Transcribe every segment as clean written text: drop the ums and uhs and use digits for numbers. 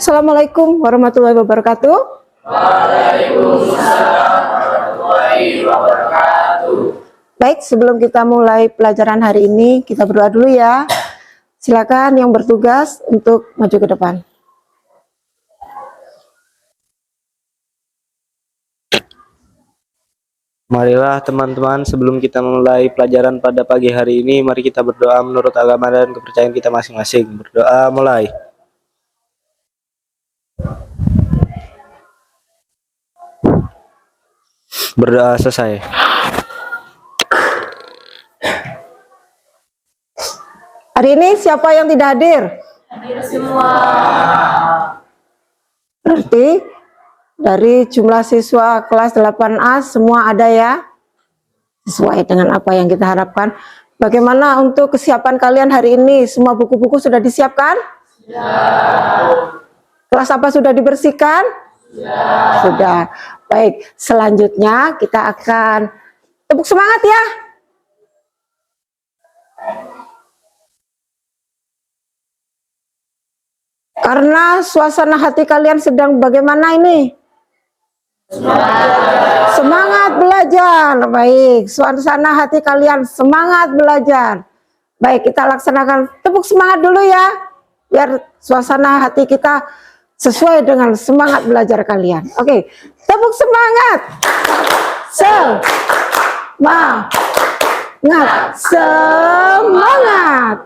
Assalamualaikum warahmatullahi wabarakatuh. Waalaikumsalam warahmatullahi wabarakatuh. Baik, sebelum kita mulai pelajaran hari ini, kita berdoa dulu ya. Silakan yang bertugas untuk maju ke depan. Marilah teman-teman, sebelum kita mulai pelajaran pada pagi hari ini, mari kita berdoa menurut agama dan kepercayaan kita masing-masing. Berdoa mulai. Berdoa selesai. Hari ini siapa yang tidak hadir? Hadir semua. Berarti dari jumlah siswa kelas 8A semua ada ya? Sesuai dengan apa yang kita harapkan. Bagaimana untuk kesiapan kalian hari ini? Semua buku-buku sudah disiapkan? Kelas apa sudah dibersihkan? Sudah. Baik, selanjutnya kita akan tepuk semangat ya. Karena suasana hati kalian sedang bagaimana ini? Semangat belajar. Baik, suasana hati kalian semangat belajar. Baik, kita laksanakan tepuk semangat dulu ya, biar suasana hati kita sesuai dengan semangat belajar kalian. Oke, tepuk semangat. Semangat.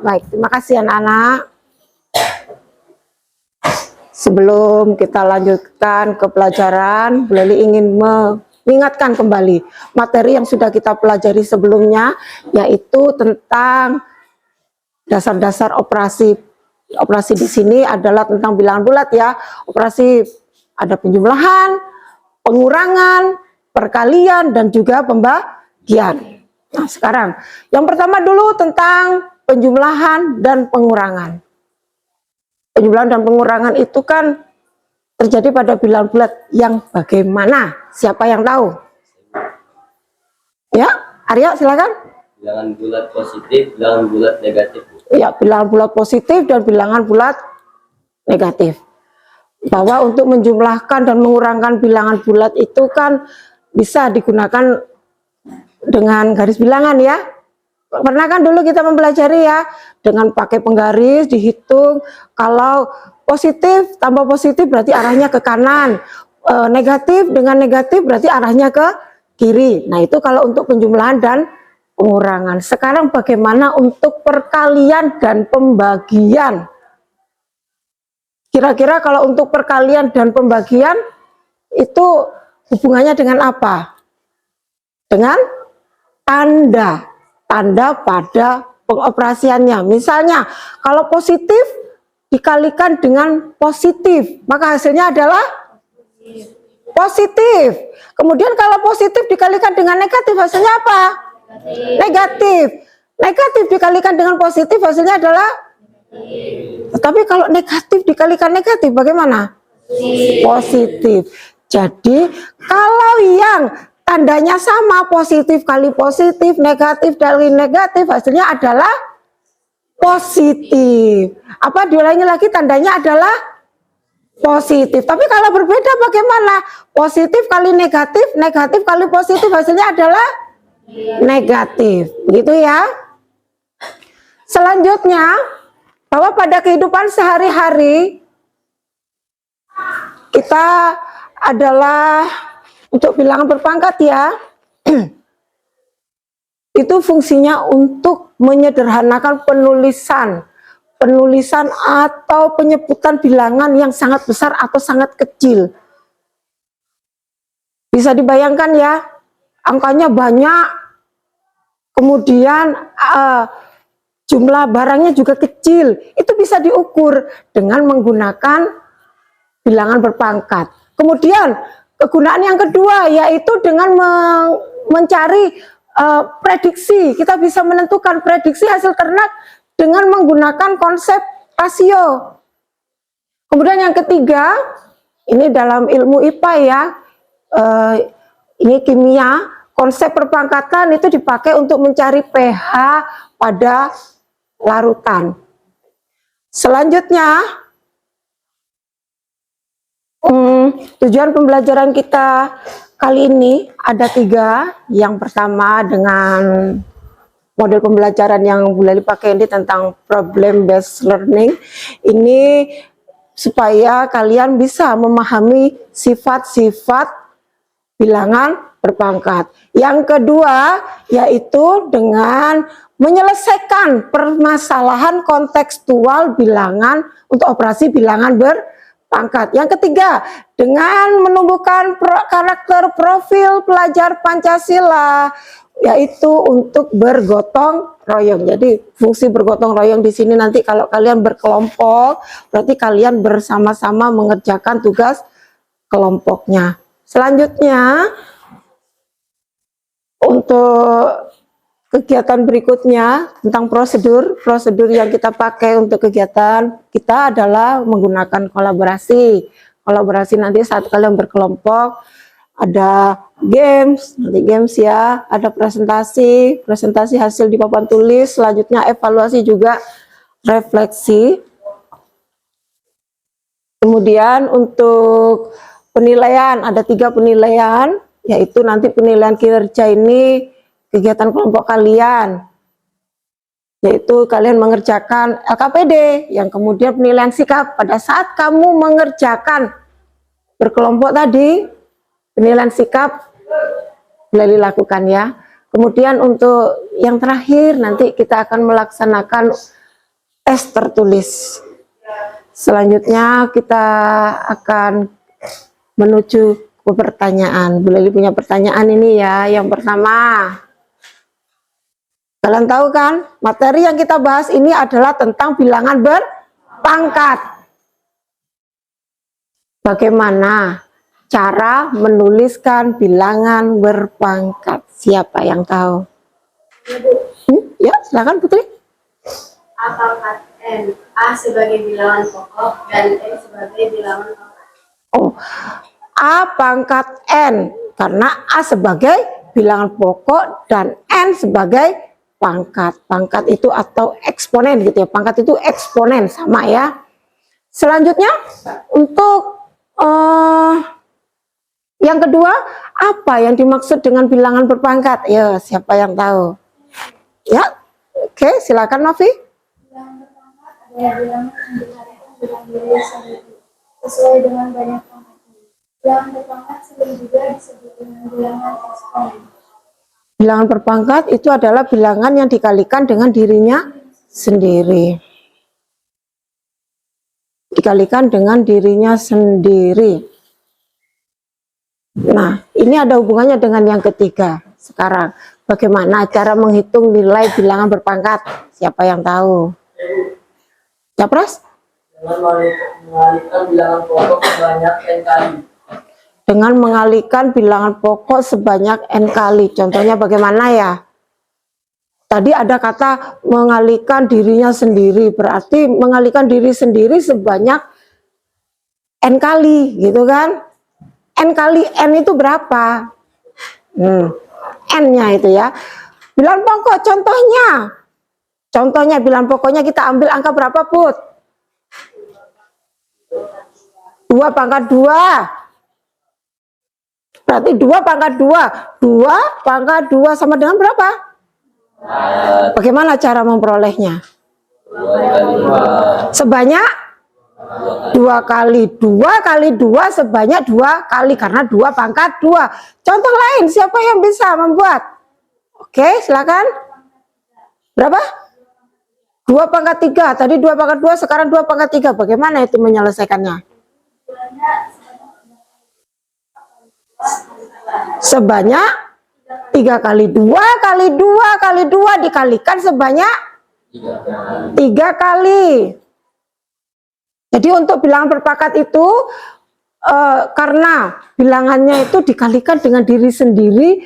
Baik, terima kasih anak-anak. Sebelum kita lanjutkan ke pelajaran, Bu Leli ingin mengingatkan kembali materi yang sudah kita pelajari sebelumnya, yaitu tentang dasar-dasar operasi. Operasi di sini adalah tentang bilangan bulat ya. Operasi ada penjumlahan, pengurangan, perkalian, dan juga pembagian. Nah, sekarang yang pertama dulu tentang penjumlahan dan pengurangan. Penjumlahan dan pengurangan itu kan terjadi pada bilangan bulat yang bagaimana? Siapa yang tahu? Ya, Arya silakan. Bilangan bulat positif, bilangan bulat negatif. Ya, bilangan bulat positif dan bilangan bulat negatif. Bahwa untuk menjumlahkan dan mengurangkan bilangan bulat itu kan bisa digunakan dengan garis bilangan ya. Pernah kan dulu kita mempelajari ya, dengan pakai penggaris dihitung, kalau positif tambah positif berarti arahnya ke kanan, negatif dengan negatif berarti arahnya ke kiri. Nah itu kalau untuk penjumlahan dan pengurangan. Sekarang bagaimana untuk perkalian dan pembagian? Kira-kira kalau untuk perkalian dan pembagian itu hubungannya dengan apa? Dengan tanda pada pengoperasiannya. Misalnya kalau positif dikalikan dengan positif, maka hasilnya adalah positif. Kemudian kalau positif dikalikan dengan negatif, hasilnya apa? Negatif. Negatif dikalikan dengan positif, hasilnya adalah tetapi kalau negatif dikalikan negatif bagaimana? Positif. Jadi kalau yang tandanya sama, positif kali positif, negatif kali negatif, hasilnya adalah positif. Apa diulangi lagi, tandanya adalah positif. Tapi kalau berbeda bagaimana? Positif kali negatif, negatif kali positif, hasilnya adalah negatif. Begitu ya. Selanjutnya, bahwa pada kehidupan sehari-hari kita adalah untuk bilangan berpangkat ya, itu fungsinya untuk menyederhanakan penulisan atau penyebutan bilangan yang sangat besar atau sangat kecil. Bisa dibayangkan ya, angkanya banyak, kemudian jumlah barangnya juga kecil. Itu bisa diukur dengan menggunakan bilangan berpangkat. Kemudian kegunaan yang kedua yaitu dengan mencari prediksi. Kita bisa menentukan prediksi hasil ternak dengan menggunakan konsep rasio. Kemudian yang ketiga, ini dalam ilmu IPA ya, ini kimia, konsep perpangkatan itu dipakai untuk mencari pH pada larutan. Selanjutnya, Tujuan pembelajaran kita kali ini ada 3. Yang pertama dengan model pembelajaran yang Bu Leli pakai ini tentang problem based learning. Ini supaya kalian bisa memahami sifat-sifat bilangan berpangkat. Yang kedua yaitu dengan menyelesaikan permasalahan kontekstual bilangan untuk operasi bilangan berpangkat. Yang ketiga, dengan menumbuhkan karakter profil pelajar Pancasila, yaitu untuk bergotong royong. Jadi fungsi bergotong royong di sini nanti kalau kalian berkelompok, berarti kalian bersama-sama mengerjakan tugas kelompoknya. Selanjutnya, untuk kegiatan berikutnya tentang prosedur yang kita pakai untuk kegiatan kita adalah menggunakan kolaborasi. Kolaborasi nanti saat kalian berkelompok ada nanti games ya, ada presentasi hasil di papan tulis, selanjutnya evaluasi juga refleksi. Kemudian untuk penilaian ada 3 penilaian, yaitu nanti penilaian kinerja ini kegiatan kelompok kalian, yaitu kalian mengerjakan LKPD, yang kemudian penilaian sikap pada saat kamu mengerjakan berkelompok tadi, penilaian sikap boleh dilakukan ya. Kemudian untuk yang terakhir nanti kita akan melaksanakan tes tertulis. Selanjutnya kita akan menuju ke pertanyaan. Bu Leli punya pertanyaan ini ya. Yang pertama, kalian tahu kan, materi yang kita bahas ini adalah tentang bilangan berpangkat. Bagaimana cara menuliskan bilangan berpangkat? Siapa yang tahu? Ya, silakan Putri. A pangkat N. A sebagai bilangan pokok dan N sebagai bilangan pangkat. Oh, A pangkat N, karena A sebagai bilangan pokok dan N sebagai pangkat. Pangkat itu atau eksponen gitu ya. Pangkat itu eksponen, sama ya. Selanjutnya untuk yang kedua, apa yang dimaksud dengan bilangan berpangkat? Ya, siapa yang tahu? Ya, oke, silakan Novi. Bilangan berpangkat adalah bilangan yang dikalikan dengan nilai sendiri sesuai dengan banyak pangkatnya. Bilangan berpangkat sering juga disebut dengan bilangan eksponen. Bilangan berpangkat itu adalah bilangan yang dikalikan dengan dirinya sendiri. Dikalikan dengan dirinya sendiri. Nah, ini ada hubungannya dengan yang ketiga. Sekarang, bagaimana cara menghitung nilai bilangan berpangkat? Siapa yang tahu? Capres? Dengan mengalihkan bilangan pokok sebanyak N kali. Contohnya bagaimana ya? Tadi ada kata mengalihkan dirinya sendiri, berarti mengalihkan diri sendiri sebanyak N kali, gitu kan? N kali N itu berapa? N-nya itu ya. Bilangan pokok, contohnya bilangan pokoknya kita ambil angka berapa, Put? 2 pangkat 2. Berarti 2 pangkat 2. 2 pangkat 2 sama dengan berapa? Bagaimana cara memperolehnya? Sebanyak 2 kali 2 kali 2 sebanyak 2 kali, karena 2 pangkat 2. Contoh lain, siapa yang bisa membuat? Oke, silakan. Berapa? 2 pangkat 3. Tadi 2 pangkat 2, sekarang 2 pangkat 3. Bagaimana itu menyelesaikannya? Sebanyak 3 kali 2 kali 2 kali 2 dikalikan sebanyak 3 kali. Jadi untuk bilangan berpangkat itu karena bilangannya itu dikalikan dengan diri sendiri,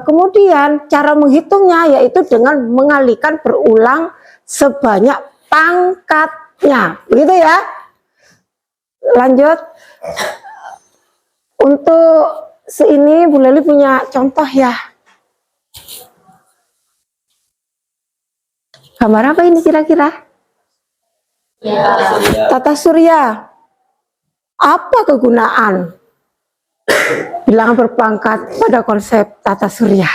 kemudian cara menghitungnya yaitu dengan mengalihkan berulang sebanyak pangkatnya, begitu ya. Lanjut. Untuk ini Bu Leli punya contoh ya. Gambar apa ini kira-kira? Ya. Tata surya. Apa kegunaan bilangan berpangkat pada konsep tata surya?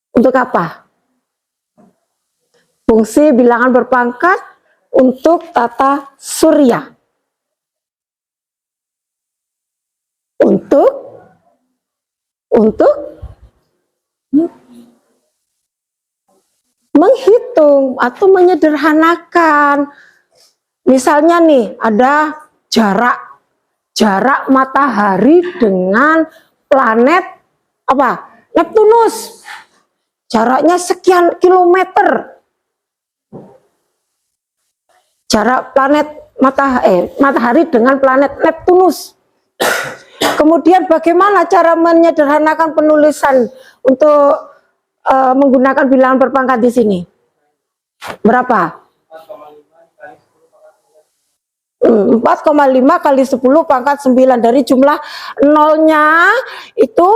Untuk apa? Fungsi bilangan berpangkat untuk tata surya. Untuk menghitung atau menyederhanakan. Misalnya nih, ada jarak matahari dengan planet apa? Neptunus. Jaraknya sekian kilometer. Jarak planet matahari dengan planet Neptunus. Kemudian bagaimana cara menyederhanakan penulisan untuk menggunakan bilangan berpangkat di sini? Berapa? 4,5 kali 10 pangkat 9. Dari jumlah nolnya itu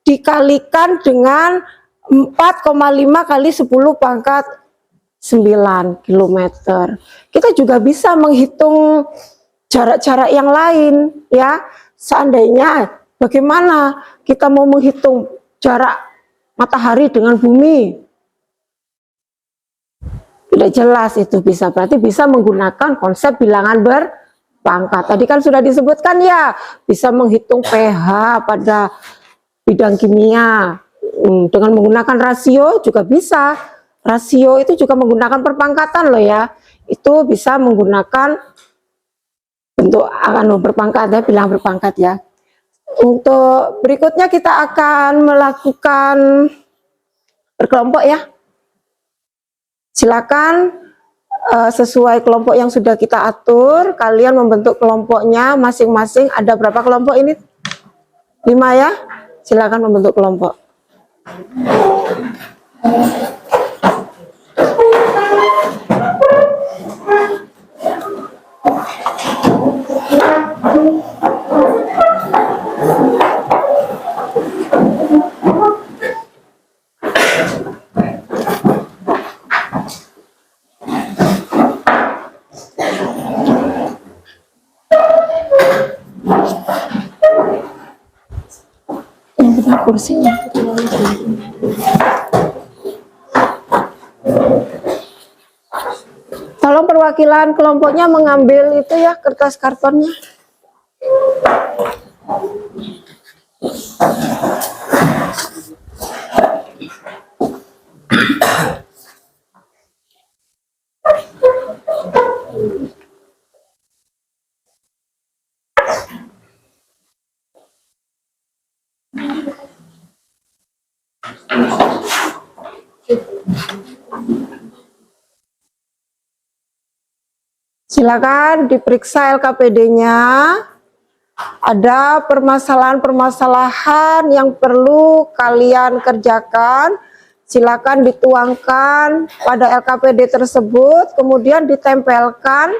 dikalikan dengan 4,5 kali 10 pangkat 9 km. Kita juga bisa menghitung jarak-jarak yang lain ya. Seandainya bagaimana kita mau menghitung jarak matahari dengan bumi? Tidak jelas itu bisa, berarti bisa menggunakan konsep bilangan berpangkat. Tadi kan sudah disebutkan ya, bisa menghitung pH pada bidang kimia. Dengan menggunakan rasio juga bisa. Rasio itu juga menggunakan perpangkatan loh ya. Itu bisa menggunakan bentuk berpangkat ya, bilangan berpangkat ya. Untuk berikutnya kita akan melakukan berkelompok ya. Silakan sesuai kelompok yang sudah kita atur, kalian membentuk kelompoknya masing-masing. Ada berapa kelompok ini? 5 ya. Silakan membentuk kelompok. Kursinya. Tolong perwakilan kelompoknya mengambil itu ya, kertas kartonnya. Silakan diperiksa LKPD-nya. Ada permasalahan-permasalahan yang perlu kalian kerjakan. Silakan dituangkan pada LKPD tersebut, kemudian ditempelkan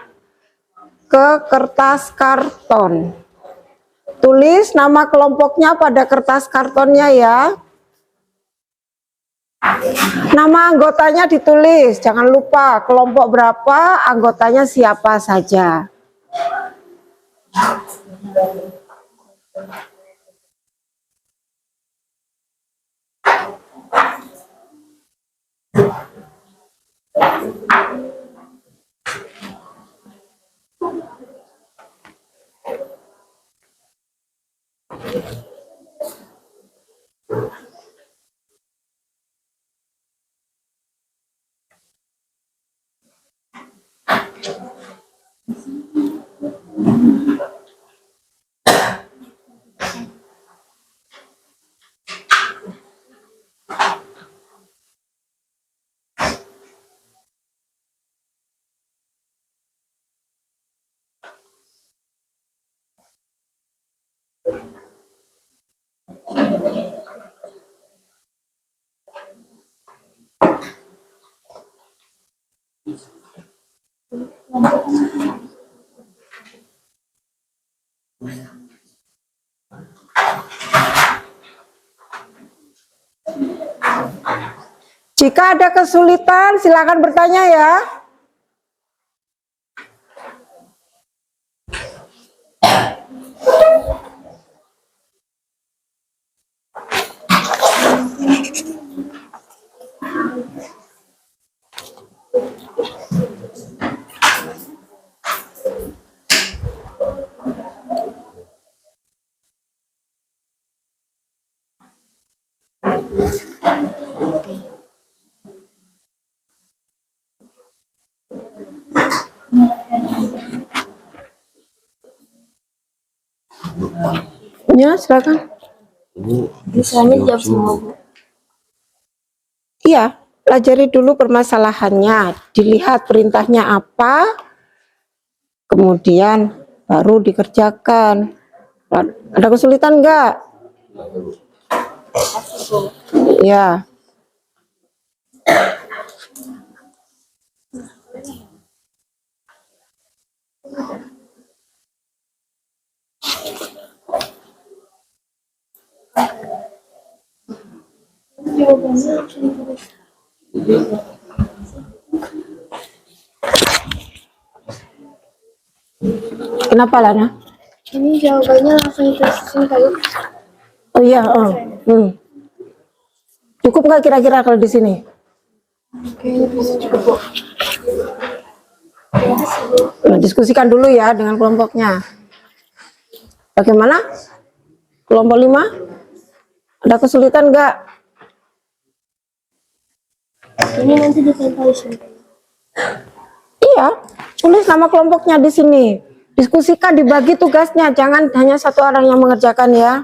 ke kertas karton. Tulis nama kelompoknya pada kertas kartonnya ya. Nama anggotanya ditulis, jangan lupa kelompok berapa, anggotanya siapa saja. Jika ada kesulitan, silakan bertanya ya. Ya, silakan. Misalnya jam semua, Bu. Iya, pelajari dulu permasalahannya, dilihat perintahnya apa, kemudian baru dikerjakan. Ada kesulitan enggak? Ya. Jawabannya langsung ditulis. Kenapa Lana? Ini jawabannya langsung ditulisin kalau Oh iya, oh. Cukup nggak kira-kira kalau di sini? kayaknya bisa cukup, Bu. Terima kasih, Bu. Nah, diskusikan dulu ya dengan kelompoknya. Bagaimana? Kelompok 5? Ada kesulitan nggak? Ini nanti ditempel di sini. Iya, tulis nama kelompoknya di sini. Diskusikan, dibagi tugasnya, jangan hanya satu orang yang mengerjakan ya.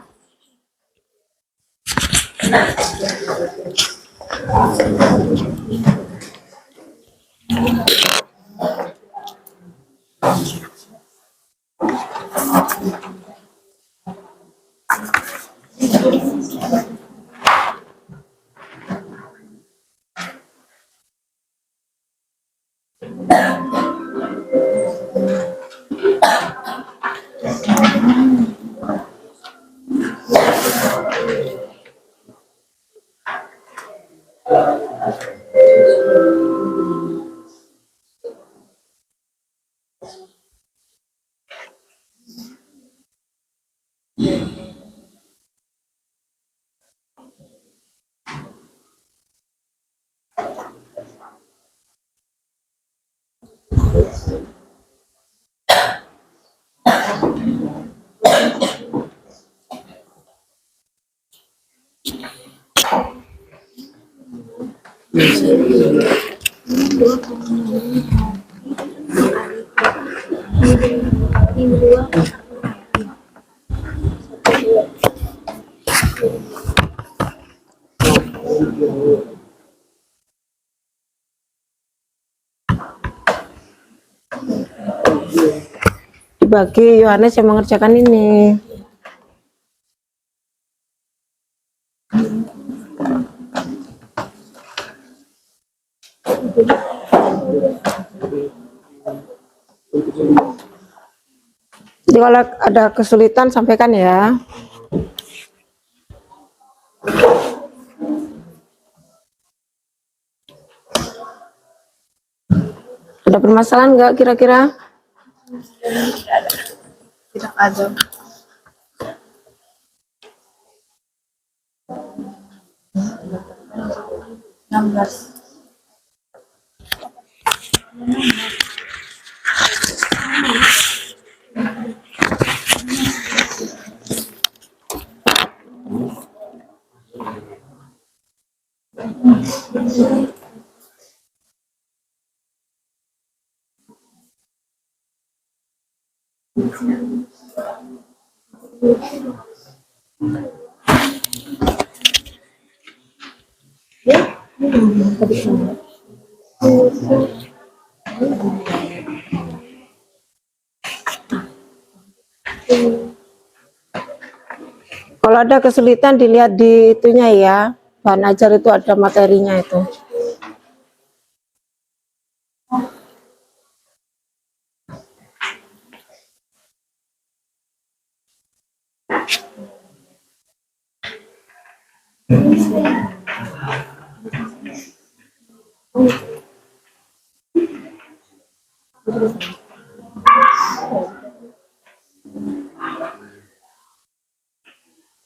Dibagi, Yohanes yang mengerjakan ini. Jadi kalau ada kesulitan sampaikan ya. Ada permasalahan nggak kira-kira? Tidak ada. Kalau ada kesulitan dilihat di itunya ya, bahan ajar itu ada materinya itu.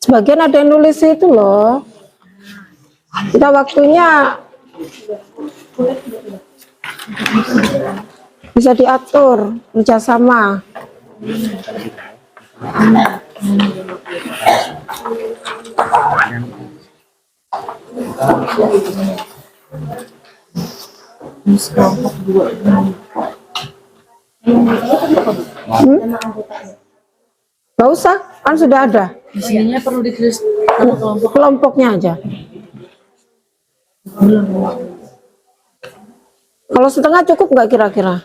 Sebagian ada yang nulis itu loh. Kita waktunya bisa diatur kerjasama. Gak usah. Kan sudah ada. Di sininya perlu ditulis nama kelompok. Kelompoknya aja. Kalau setengah cukup nggak kira-kira?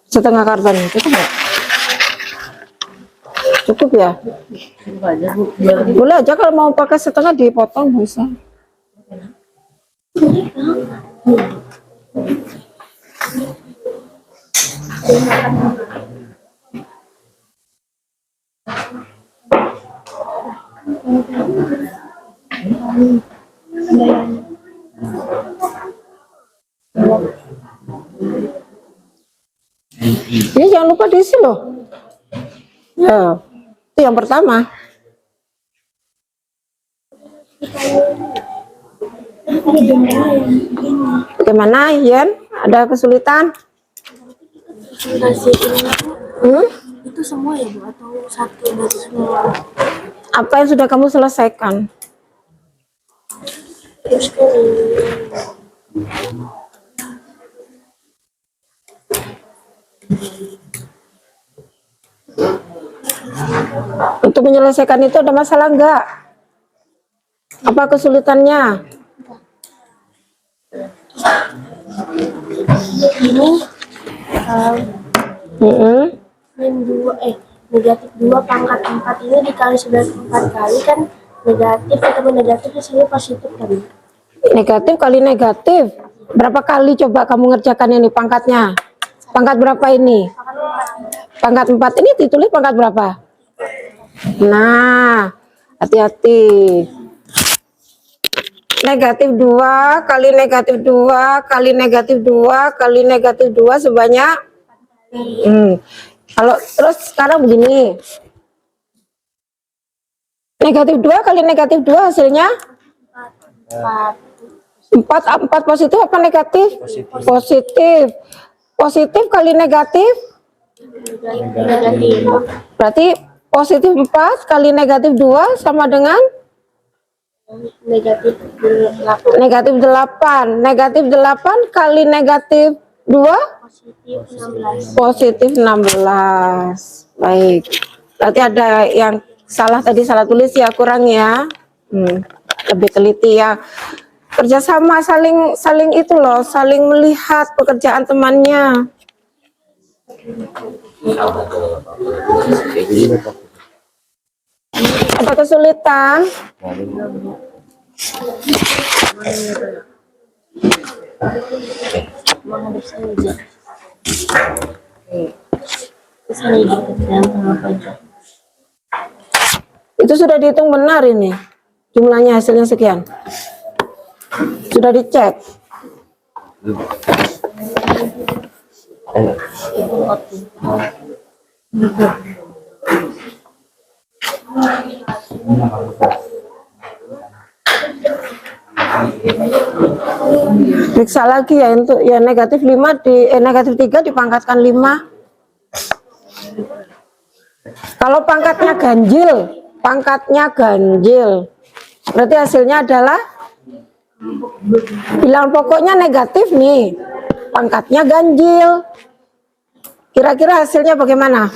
Setengah karton cukup nggak? Cukup ya? Coba aja Bu, biar Boleh aja kalau mau pakai setengah dipotong bisa. Ini jangan lupa diisi loh. Ya, itu yang pertama. Bagaimana, Yen? Ada kesulitan? Hmm? Itu semua ya Bu atau satu dari semua? Apa yang sudah kamu selesaikan? Terus ke Untuk menyelesaikan itu ada masalah enggak? Apa kesulitannya? ini Mm-mm. negatif 2 pangkat 4 ini dikali 4 kali kan negatif, ketemu negatif hasilnya positif kan? Negatif kali negatif. Berapa kali coba kamu ngerjakan ini pangkatnya? Pangkat berapa ini? Pangkat 4 ini ditulis pangkat berapa? Nah, hati-hati. Negatif 2 kali negatif 2 kali negatif 2 kali negatif 2 sebanyak kalau terus sekarang begini. Negatif 2 kali negatif 2 hasilnya 4 positif apa negatif? Positif. Positif kali negatif Negatif. berarti positif 4 kali negatif 2 sama dengan Negatif 8 negatif 8. Negatif 8 kali negatif 2 positif 16. positif 16. Baik. Berarti ada yang salah tadi, salah tulis ya, kurang ya. Lebih teliti ya. Kerjasama, saling itu loh, saling melihat pekerjaan temannya. Ada kesulitan? Menghadap saja. Saya gitu apa aja. Itu sudah dihitung benar ini. Jumlahnya hasilnya sekian. Sudah dicek. Periksa lagi ya untuk ya negatif 5 negatif 3 dipangkatkan 5. Kalau pangkatnya ganjil, berarti hasilnya adalah bilangan pokoknya negatif nih, pangkatnya ganjil. Kira-kira hasilnya bagaimana?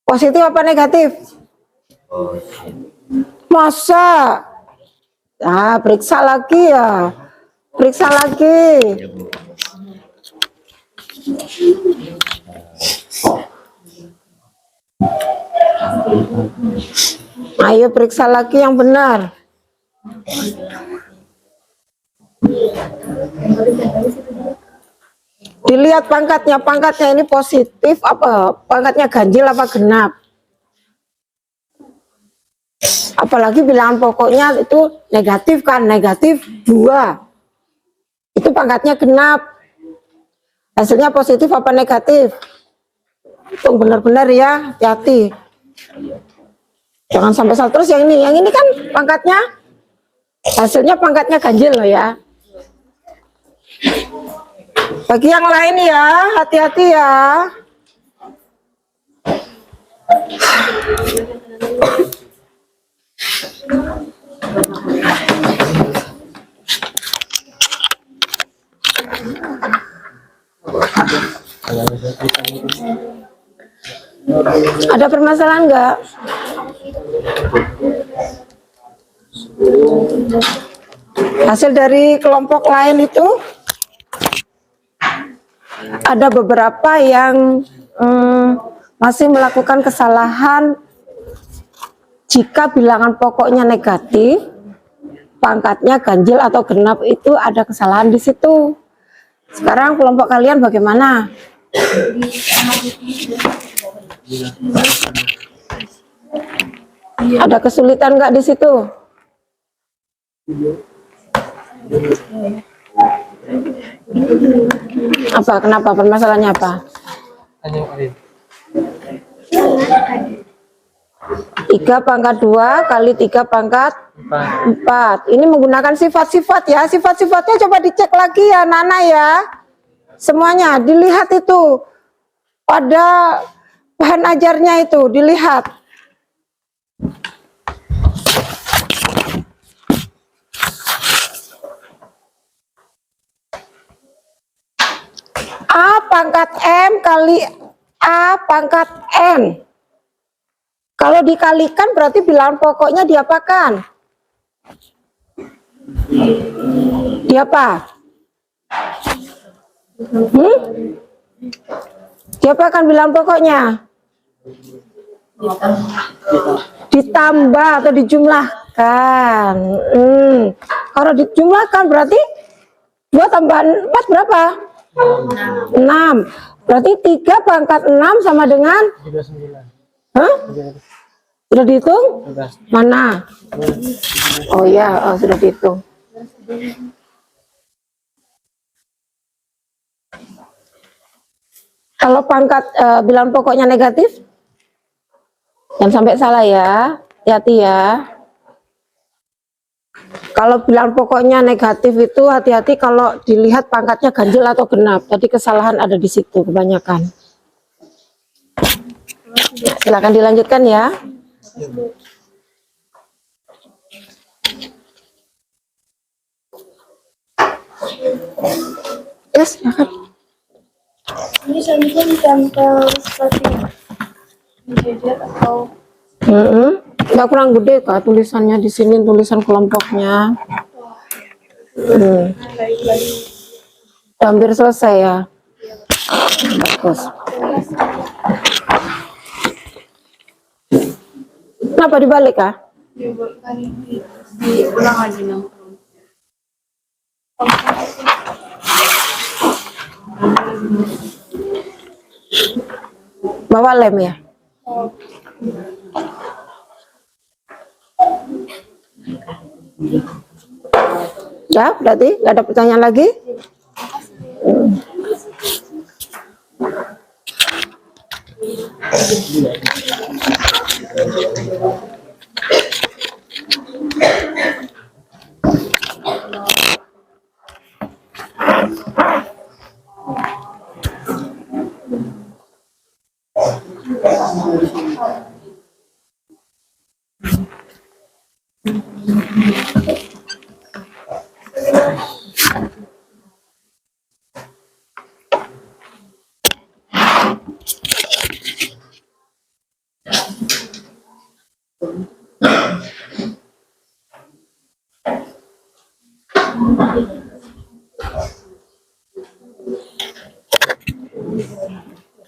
Positif apa negatif? Masa? Nah, periksa lagi ya. Periksa lagi. Ayo periksa lagi yang benar. Dilihat pangkatnya ini positif apa? Pangkatnya ganjil apa genap? Apalagi bilangan pokoknya itu negatif kan, negatif 2. Itu pangkatnya genap. Hasilnya positif apa negatif? Hitung benar-benar ya, hati-hati. Jangan sampai salah. Terus yang ini kan pangkatnya, hasilnya pangkatnya ganjil loh ya. Bagi yang lain ya, hati-hati ya. Ada permasalahan nggak? Hasil dari kelompok lain itu ada beberapa yang masih melakukan kesalahan jika bilangan pokoknya negatif, pangkatnya ganjil atau genap, itu ada kesalahan di situ. Sekarang kelompok kalian bagaimana? Ada kesulitan nggak di situ? Apa? Kenapa? Permasalahannya apa? 3 pangkat 2 kali 3 pangkat 4. Ini menggunakan sifat-sifat ya. Sifat-sifatnya coba dicek lagi ya Nana ya. Semuanya dilihat itu. Pada bahan ajarnya itu dilihat. A pangkat M kali A pangkat N. Kalau dikalikan berarti bilangan pokoknya diapakan? Diapa? Diapakan bilangan pokoknya? Ditambah atau dijumlahkan. Kalau dijumlahkan berarti 2 tambah 4 berapa? 6. Berarti 3 pangkat 6 sama dengan? Hah? Sudah dihitung? Mana? Oh ya, sudah dihitung. Kalau pangkat bilangan pokoknya negatif, jangan sampai salah ya, hati-hati ya. Kalau bilangan pokoknya negatif itu hati-hati kalau dilihat pangkatnya ganjil atau genap. Tadi kesalahan ada di situ kebanyakan. Silakan dilanjutkan ya. Yes, silakan. Ini selanjutnya ditempel seperti menjajar atau Nggak kurang gede kak tulisannya di sini, tulisan kelompoknya. Hampir selesai ya. Bagus. Kenapa dibalik kak? diulang lagi nama. Bawa lem ya. Ya, berarti nggak ada pertanyaan lagi.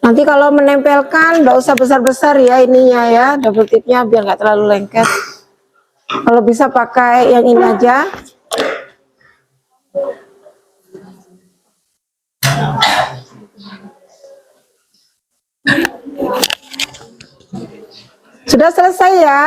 Nanti kalau menempelkan nggak usah besar-besar ya ininya ya, double tipnya biar nggak terlalu lengket. Kalau bisa pakai yang ini aja. Sudah selesai ya.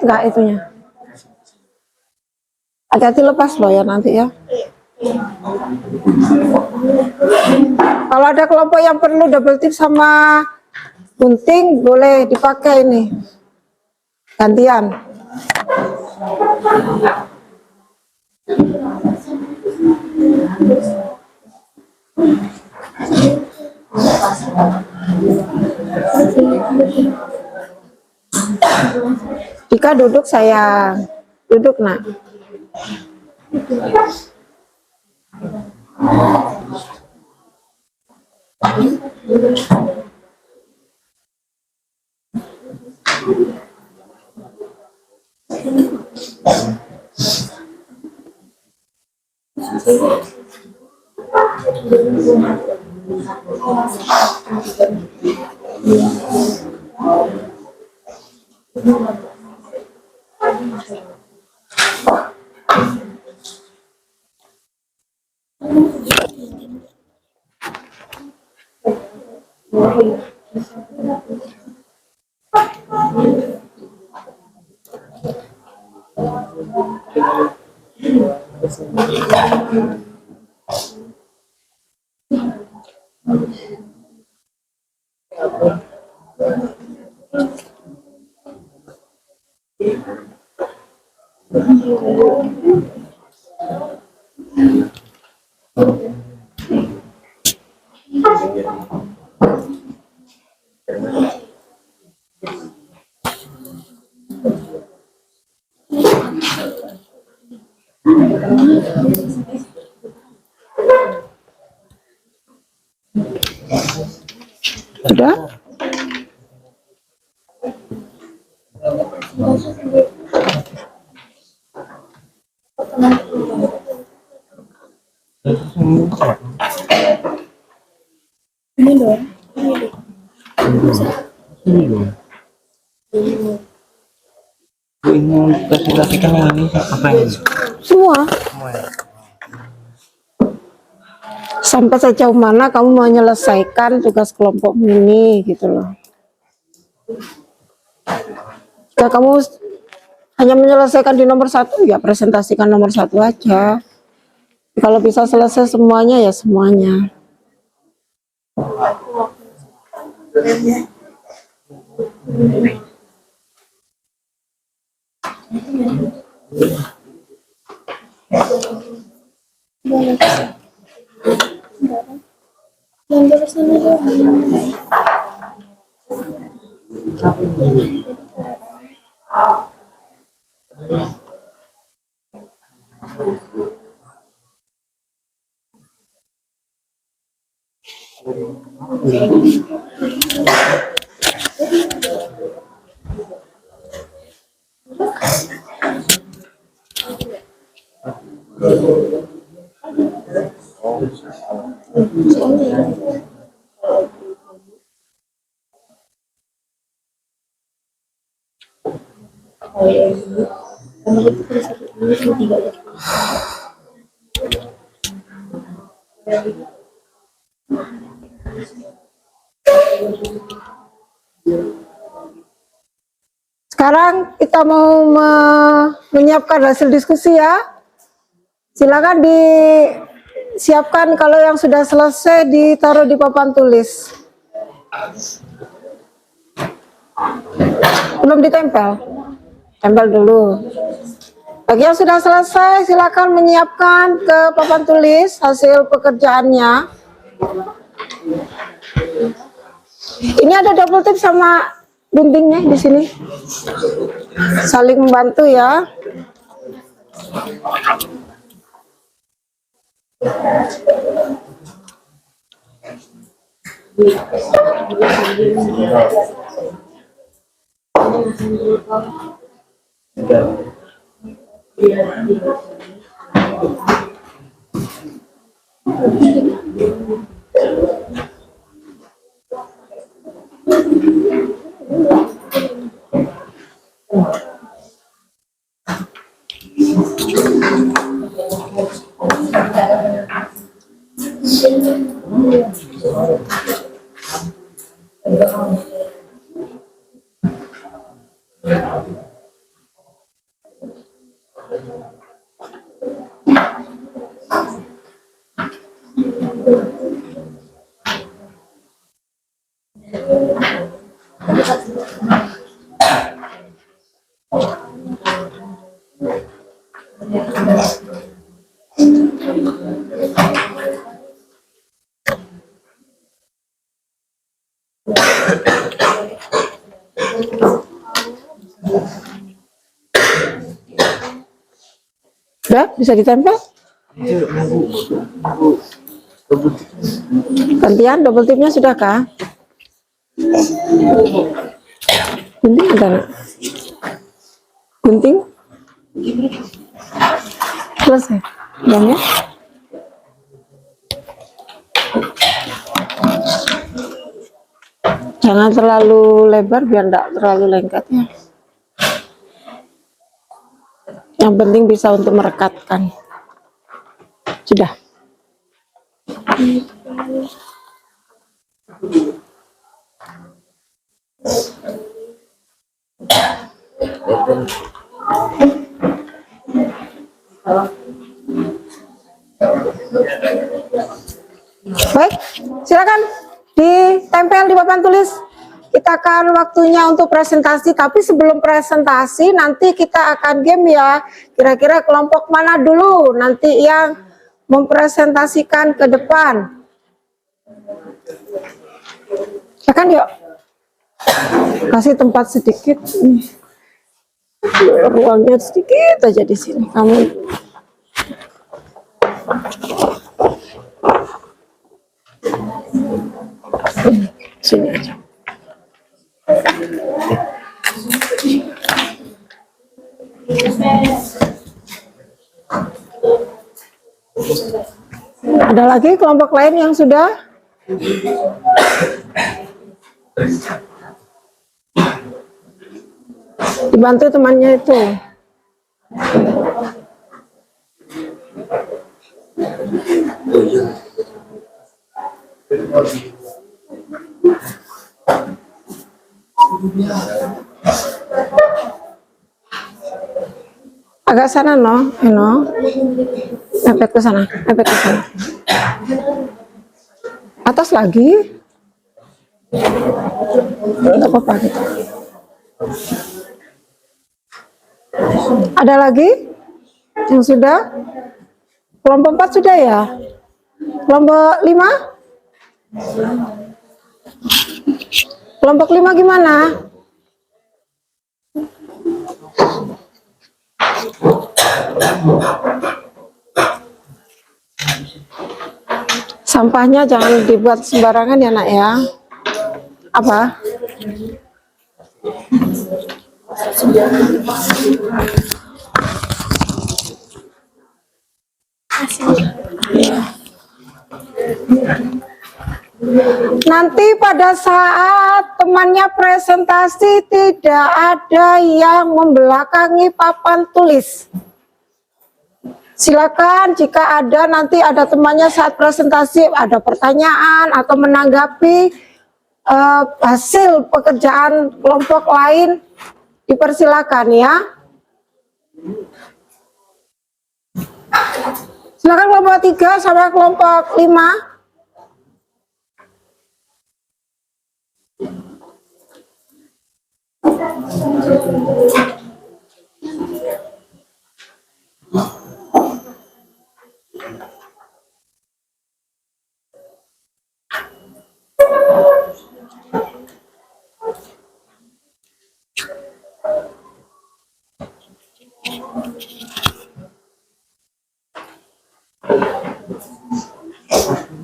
nggak itunya? Hati-hati lepas loh ya nanti ya. Kalau ada kelompok yang perlu double tip sama gunting, boleh dipakai ini. Gantian. Dika duduk sayang. Duduk nak. Sudah? Ini presentasikan yang ini apa ini? Semua. Sampai sejauh mana kamu mau menyelesaikan tugas kelompok ini gitu loh. Jika kamu hanya menyelesaikan di nomor 1, ya presentasikan nomor 1 aja. Kalau bisa selesai semuanya ya semuanya. Sekarang kita mau menyiapkan hasil diskusi ya. Silakan disiapkan, kalau yang sudah selesai ditaruh di papan tulis. Belum ditempel? Tempel dulu. Bagi yang sudah selesai silakan menyiapkan ke papan tulis hasil pekerjaannya. Ini ada double tip sama guntingnya di sini. Saling membantu ya. Udah, bisa ditempel? Gantian, double tipnya sudah kah? Gunting ada nggak? Gunting? Selesai. Jamnya? Jangan terlalu lebar biar enggak terlalu lengket ya. Yang penting bisa untuk merekatkan. Sudah. Baik, silakan ditempel di papan tulis. Kita akan waktunya untuk presentasi, tapi sebelum presentasi nanti kita akan game ya. Kira-kira kelompok mana dulu nanti yang mempresentasikan ke depan. Silakan yuk. Kasih tempat sedikit. Ruangnya sedikit aja di sini. Kamu sini aja. Ada lagi kelompok lain yang sudah? Dibantu temannya itu. Agak sana no, mepet ke sana, mepet ke sana. Atas lagi, nggak apa-apa gitu. Ada lagi yang sudah? Kelompok 4 sudah ya? Kelompok 5? Kelompok 5 gimana? Sampahnya jangan dibuat sembarangan ya nak ya. Apa? Nanti pada saat temannya presentasi tidak ada yang membelakangi papan tulis. Silakan jika ada nanti ada temannya saat presentasi ada pertanyaan atau menanggapi hasil pekerjaan kelompok lain dipersilakan ya. Silakan kelompok 3 sampai kelompok 5.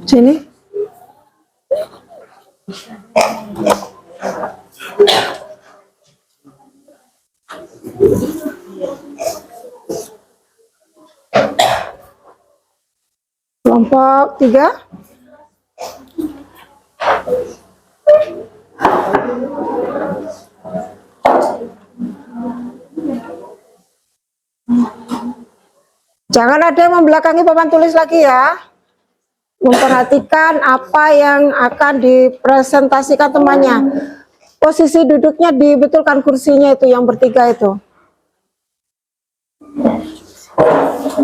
Sini. Kelompok 3. Jangan ada yang membelakangi papan tulis lagi ya. Memperhatikan apa yang akan dipresentasikan temannya. Posisi duduknya dibetulkan kursinya itu yang bertiga itu.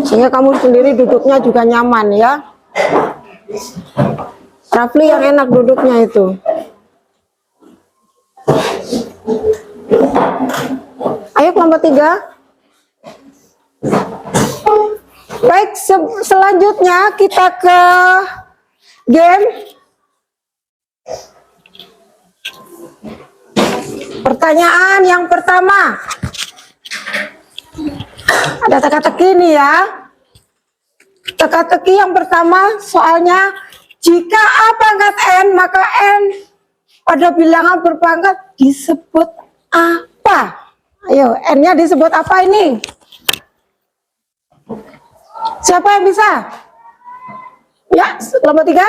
Sehingga kamu sendiri duduknya juga nyaman ya. Rafli yang enak duduknya itu. Ayo kelompok 3. Baik, selanjutnya kita ke game. Pertanyaan yang pertama. Ada teka-teki nih ya. Teka-teki yang pertama soalnya, jika A pangkat N, maka N pada bilangan berpangkat disebut apa? Ayo, N-nya disebut apa ini? Siapa yang bisa? Ya, kelompok 3?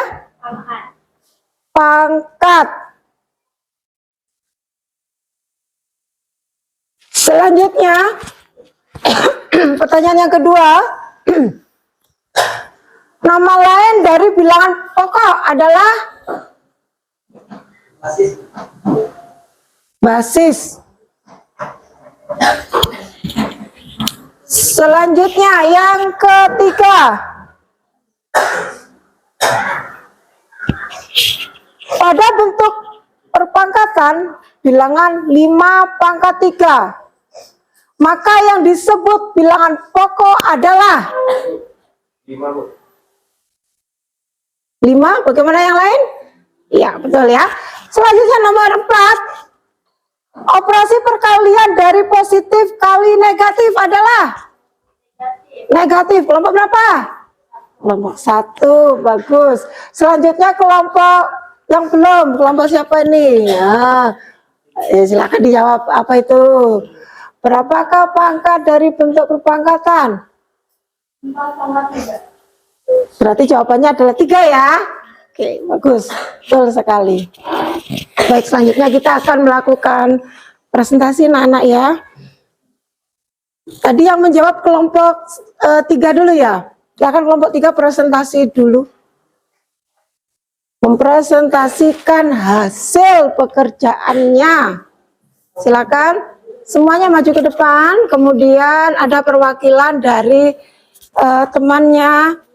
Pangkat. Selanjutnya, pertanyaan yang kedua. Nama lain dari bilangan pokok adalah basis. Selanjutnya yang ketiga. Pada bentuk perpangkatan bilangan 5 pangkat 3, maka yang disebut bilangan pokok adalah 5. Bagaimana yang lain? Iya, betul ya. Selanjutnya nomor 4. Operasi perkalian dari positif kali negatif adalah negatif. Kelompok berapa? Kelompok 1. Bagus. Selanjutnya kelompok yang belum. Kelompok siapa ini? Ya, silakan dijawab. Apa itu? Berapakah pangkat dari bentuk perpangkatan? 4 pangkat 3. Berarti jawabannya adalah 3 ya. Oke, bagus. Betul sekali. Baik, selanjutnya kita akan melakukan presentasi anak-anak ya. Tadi yang menjawab kelompok 3 dulu ya. Silakan kelompok 3 presentasi dulu. Mempresentasikan hasil pekerjaannya. Silakan semuanya maju ke depan. Kemudian ada perwakilan dari temannya.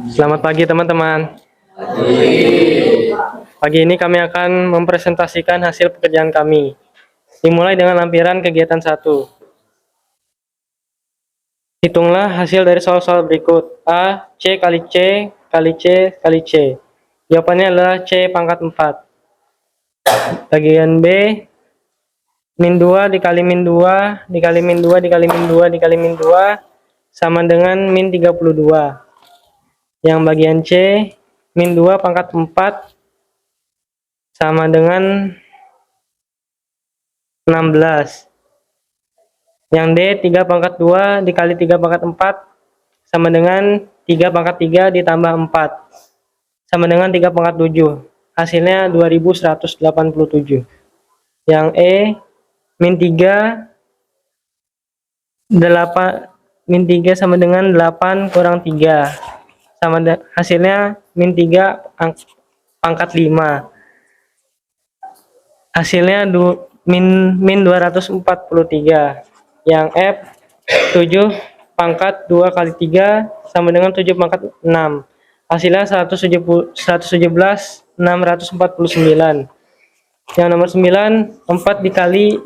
Selamat pagi teman-teman. Pagi ini kami akan mempresentasikan hasil pekerjaan kami. Dimulai dengan lampiran kegiatan 1. Hitunglah hasil dari soal-soal berikut. A, C kali C, kali C, kali C. Jawabannya adalah C pangkat 4. Bagian B, min 2 dikali min 2, dikali min 2, dikali min 2, dikali min 2, sama dengan min 32. Yang bagian C, min 2 pangkat 4, sama dengan 16. Yang D, 3 pangkat 2 dikali 3 pangkat 4, sama dengan 3 pangkat 3 ditambah 4, sama dengan 3 pangkat 7. Hasilnya 2187. Yang E, min 3, 8, min 3 sama dengan 8 kurang 3. Hasilnya min 3 pangkat 5. Hasilnya min 243. Yang F, 7 pangkat 2 kali 3 sama dengan 7 pangkat 6. Hasilnya 649. Yang nomor 9, 4 dikali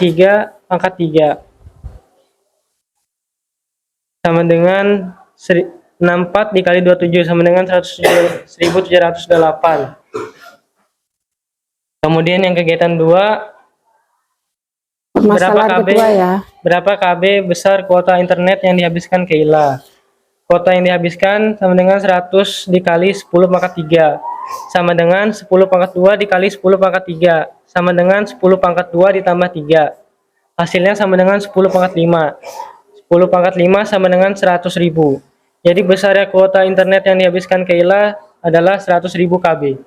3 pangkat 3 sama dengan 64 dikali 27 sama dengan 1708. Kemudian yang kegiatan 2, Masalah kedua ya. berapa KB besar kuota internet yang dihabiskan Keila? Kuota yang dihabiskan sama dengan 100 dikali 10 pangkat 3 sama dengan 10 pangkat 2 dikali 10 pangkat 3 sama dengan 10 pangkat 2 ditambah 3. Hasilnya sama dengan 10 pangkat 5. 10 pangkat 5 sama dengan 100.000. Jadi besarnya kuota internet yang dihabiskan Keila adalah 100.000 KB.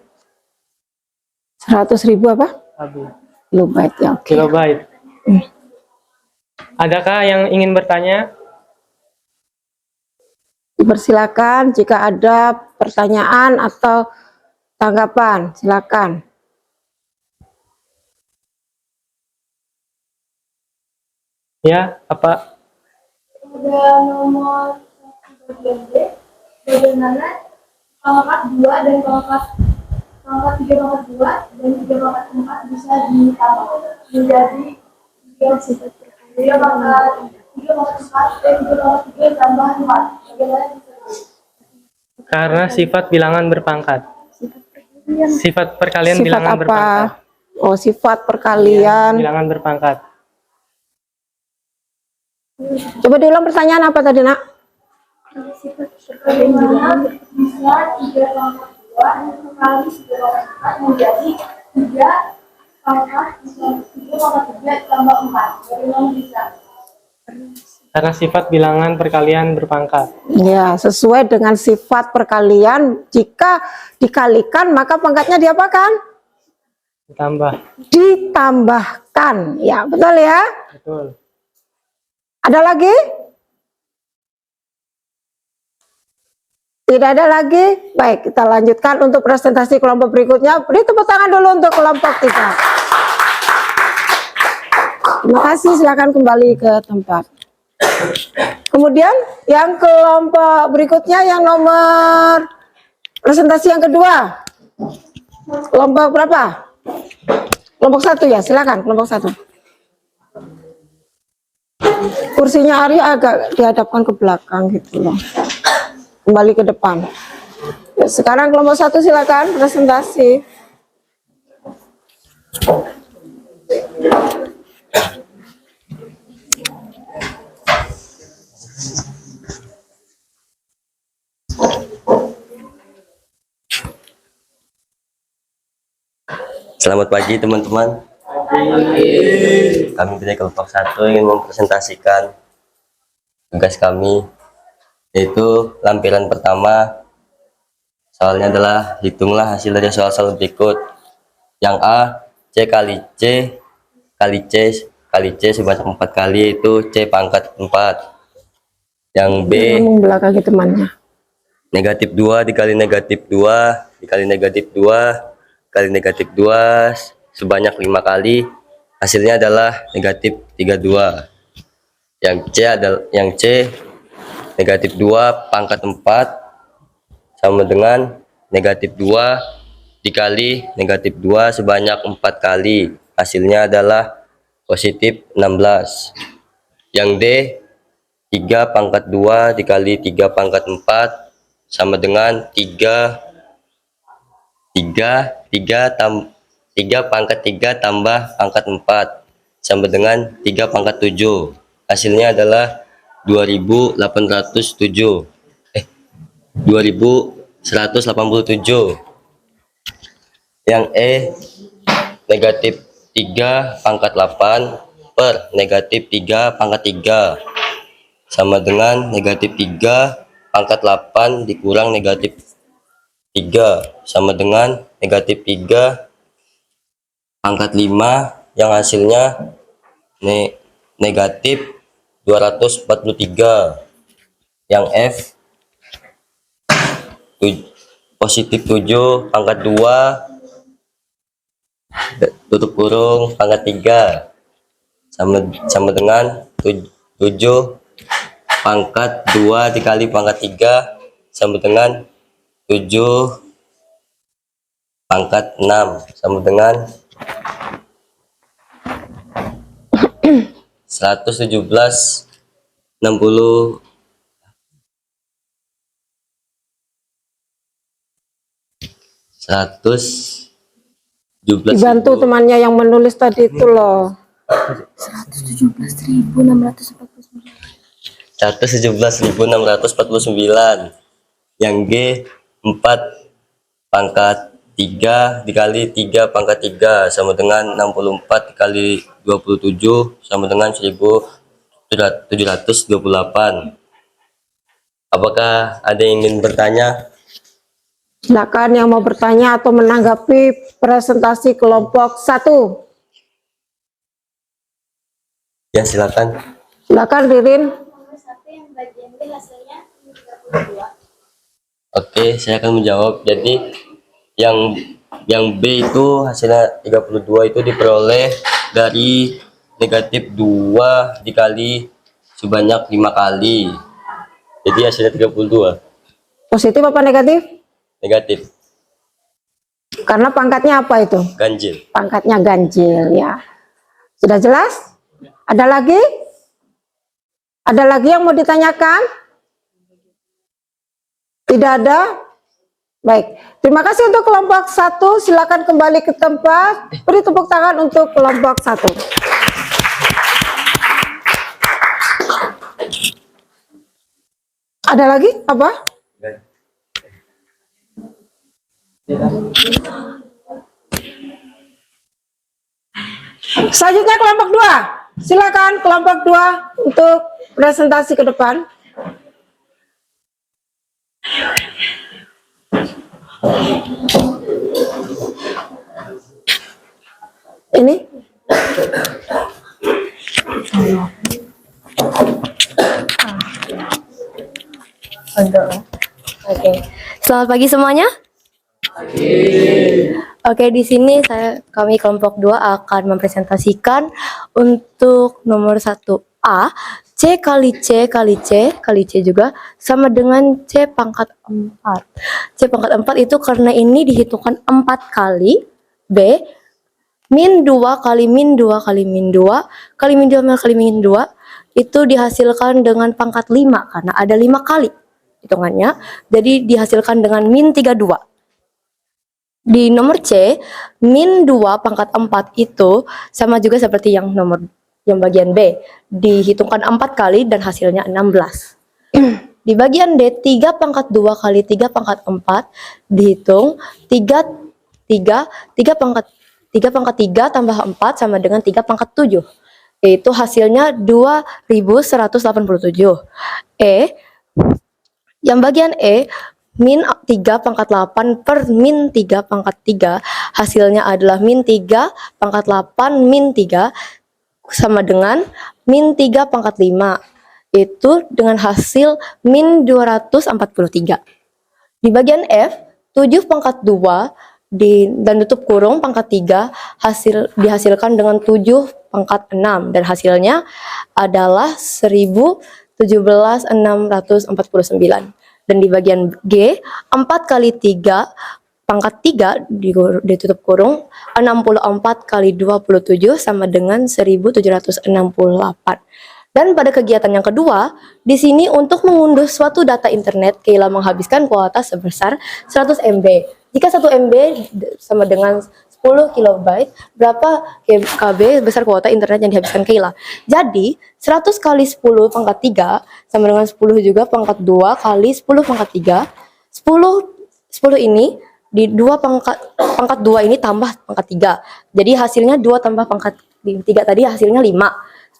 100.000 apa? KB. Kilobyte ya. Oke. Kilobyte. Adakah yang ingin bertanya? Dipersilakan jika ada pertanyaan atau tanggapan, silakan. Ya, apa? Pada nomor 1 bagian B, bagaimana pangkat 2 dan pangkat 3 pangkat 2 dan 3 pangkat 4 bisa ditambah menjadi 3 pangkat 3 pangkat 4 dan 3 pangkat 3 tambah 4. Bagaimana bisa? Karena sifat bilangan berpangkat. Sifat perkalian Sifat bilangan apa? berpangkat. Oh, sifat perkalian. Bilangan berpangkat. Coba diulang pertanyaan apa tadi, Nak? Bagaimana bisa 3 pangkat 2 kali 3 pangkat 4 menjadi 3 pangkat 3 tambah 4. Bagaimana bisa? Karena sifat bilangan perkalian berpangkat. Ya, sesuai dengan sifat perkalian, jika dikalikan maka pangkatnya diapakan? Ditambah. Ditambahkan. Ya, betul ya? Betul. Ada lagi? Tidak ada lagi? Baik, kita lanjutkan untuk presentasi kelompok berikutnya. Beri tepuk tangan dulu untuk kelompok 3. Terima kasih, silakan kembali ke tempat. Kemudian yang kelompok berikutnya yang nomor presentasi yang kedua. Kelompok berapa? Kelompok 1 ya, silakan kelompok 1. Kursinya Ari agak dihadapkan ke belakang gitu loh. Kembali ke depan. Ya, sekarang kelompok 1 silakan presentasi. Selamat pagi teman-teman. Kami dari kelompok 1 ingin mempresentasikan tugas kami, yaitu lampiran pertama. Soalnya adalah hitunglah hasil dari soal-soal berikut. Yang A, C kali C kali C kali C sebanyak 4 kali, yaitu C pangkat 4. Yang B, Ngomong belakangi temannya. negatif 2 dikali negatif 2 dikali negatif 2 kali negatif 2 sebanyak 5 kali, hasilnya adalah negatif 32. Yang C negatif 2 pangkat 4 sama dengan negatif 2 dikali negatif 2 sebanyak 4 kali, hasilnya adalah positif 16. Yang D 3 pangkat 2 dikali 3 pangkat 4 sama dengan 3 pangkat 3 tambah pangkat 4 sama dengan 3 pangkat 7. Hasilnya adalah 2187. Yang E negatif 3 pangkat 8 per negatif 3 pangkat 3 sama dengan negatif 3 pangkat 8 dikurang negatif 3 sama dengan negatif 3 pangkat 5, yang hasilnya negatif 243. Yang F positif 7 pangkat 2 tutup kurung pangkat 3 sama dengan 7 pangkat 2 dikali pangkat 3 sama dengan 7 pangkat 6 sama dengan 117 60 117 Dibantu temannya yang menulis tadi itu loh. 117.649. Yang G 4 pangkat 3 dikali 3 pangkat 3 sama dengan 64 dikali 27 sama dengan 1728. Apakah ada yang ingin bertanya? Silakan yang mau bertanya atau menanggapi presentasi kelompok 1. Ya, silakan. Silakan Ririn. Nomor 1 yang bagian B hasilnya 32. Oke, saya akan menjawab. Jadi yang B itu hasilnya 32 itu diperoleh dari negatif 2 dikali sebanyak 5 kali. Jadi hasilnya 32. Positif apa negatif? Negatif. Karena pangkatnya apa itu? Ganjil. Pangkatnya ganjil ya. Sudah jelas? Ada lagi? Ada lagi yang mau ditanyakan? Tidak ada? Baik. Terima kasih untuk kelompok 1. Silakan kembali ke tempat. Beri tepuk tangan untuk kelompok 1. Ada lagi? Apa? Selanjutnya kelompok 2. Silakan kelompok 2 untuk presentasi ke depan. Ini Oke. Selamat pagi semuanya. Oke, di sini kami kelompok 2 akan mempresentasikan untuk nomor 1A, C kali C kali C kali C juga sama dengan C pangkat 4. C pangkat 4 itu karena ini dihitungkan 4 kali. B, min 2 kali min 2 kali min 2 kali min 2 kali min 2 itu dihasilkan dengan pangkat 5 karena ada 5 kali hitungannya. Jadi dihasilkan dengan min 32. Di nomor C, min 2 pangkat 4 itu sama juga seperti yang bagian B. Dihitungkan 4 kali dan hasilnya 16. Di bagian D, 3 pangkat 2 kali 3 pangkat 4 dihitung 3 pangkat 3 tambah 4 sama dengan 3 pangkat 7. Yaitu hasilnya 2187. Yang bagian E, min 3 pangkat 8 per min 3 pangkat 3 hasilnya adalah min 3 pangkat 8 min 3 sama dengan min 3 pangkat 5 itu dengan hasil min 243. Di bagian F, 7 pangkat 2 dan tutup kurung pangkat 3 dihasilkan dengan 7 pangkat 6 dan hasilnya atuh 649. Dan di bagian G, 4 kali 3 pangkat 3 ditutup kurung 64 kali 27 sama dengan 1768. Dan pada kegiatan yang kedua, di sini untuk mengunduh suatu data internet, Keila menghabiskan kuota sebesar 100 MB. Jika 1 MB sama dengan 10 kilobyte, berapa KB besar kuota internet yang dihabiskan Keila? Jadi, 100 kali 10 pangkat 3 sama dengan 10 juga pangkat 2 kali 10 pangkat 3. 10 ini di 2 pangkat 2 ini tambah pangkat 3. Jadi hasilnya 2 tambah pangkat 3 tadi hasilnya 5.